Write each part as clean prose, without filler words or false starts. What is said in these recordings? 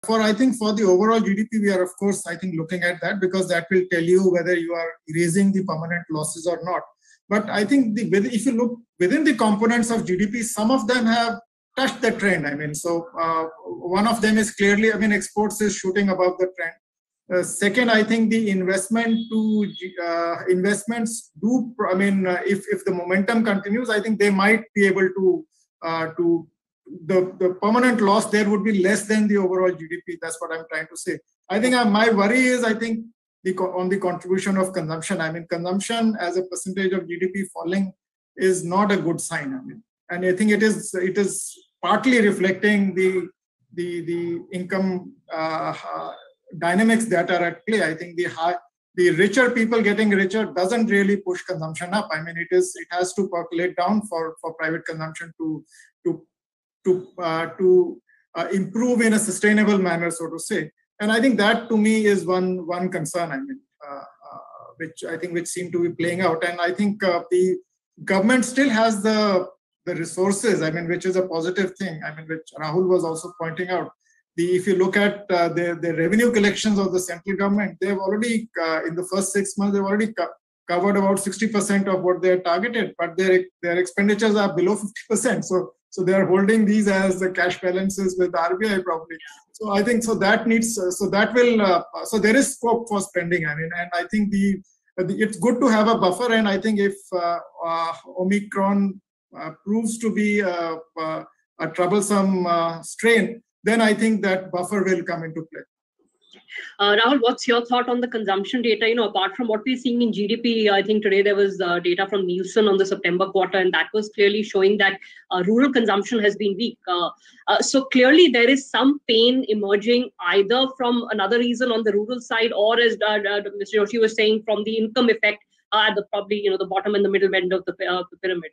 I think for the overall GDP, we are of course, I think looking at that because that will tell you whether you are erasing the permanent losses or not. But I think if you look within the components of GDP, some of them have touched the trend. I mean, so one of them is clearly, I mean, exports is shooting above the trend. Second, I think the investments do. I mean, if the momentum continues, I think they might be able to the permanent loss there would be less than the overall GDP. That's what I'm trying to say. I think my worry is, I think on the contribution of consumption. I mean, consumption as a percentage of GDP falling is not a good sign. I mean, and I think it is partly reflecting the income dynamics that are at play. I think the richer people getting richer doesn't really push consumption up. I mean, it has to percolate down for private consumption to improve in a sustainable manner, so to say. And I think that to me is one concern. I mean, which seem to be playing out. And I think the government still has the resources. I mean, which is a positive thing. I mean, which Rahul was also pointing out. If you look at the revenue collections of the central government, they've already in the first 6 months they've already covered about 60% of what they're targeted, but their expenditures are below 50%. So they are holding these as the cash balances with RBI probably. So I think so that needs so there is scope for spending. I mean, and I think it's good to have a buffer. And I think if Omicron proves to be a troublesome strain, then I think that buffer will come into play. Rahul, what's your thought on the consumption data? You know, apart from what we're seeing in GDP, I think today there was data from Nielsen on the September quarter, and that was clearly showing that rural consumption has been weak. So clearly there is some pain emerging either from another reason on the rural side, or as Mr. Joshi was saying, from the income effect at the the bottom and the middle end of the pyramid.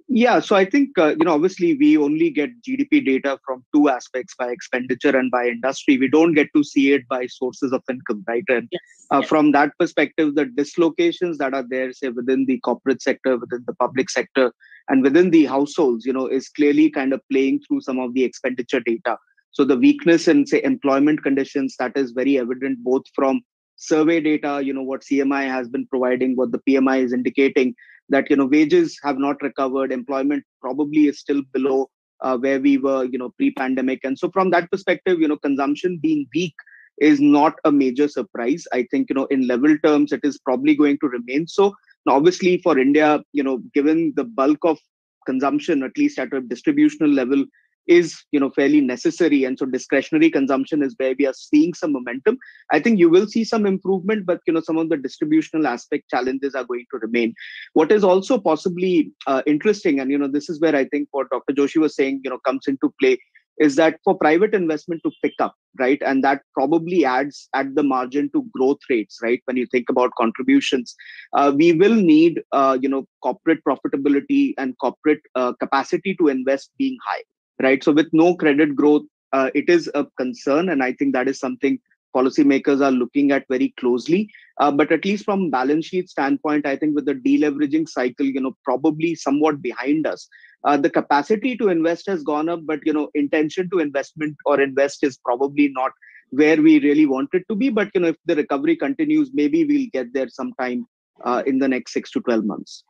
Yeah, so I think, obviously we only get GDP data from two aspects, by expenditure and by industry. We don't get to see it by sources of income, right? And from that perspective, the dislocations that are there, say within the corporate sector, within the public sector, and within the households, is clearly kind of playing through some of the expenditure data. So the weakness in, say, employment conditions, that is very evident both from survey data, what CMI has been providing, what the PMI is indicating, that wages have not recovered, employment probably is still below where we were pre-pandemic. And so from that perspective, consumption being weak is not a major surprise. I think in level terms it is probably going to remain so. Now obviously for India, given the bulk of consumption, at least at a distributional level, is fairly necessary, and so discretionary consumption is where we are seeing some momentum. I think you will see some improvement, but some of the distributional aspect challenges are going to remain. What is also possibly interesting, and this is where I think what Dr. Joshi was saying comes into play, is that for private investment to pick up, right, and that probably adds at the margin to growth rates, right? When you think about contributions, we will need corporate profitability and corporate capacity to invest being high. Right. So with no credit growth, it is a concern. And I think that is something policymakers are looking at very closely. But at least from balance sheet standpoint, I think with the deleveraging cycle, probably somewhat behind us, the capacity to invest has gone up, but, intention to investment or invest is probably not where we really want it to be. But, if the recovery continues, maybe we'll get there sometime in the next 6 to 12 months.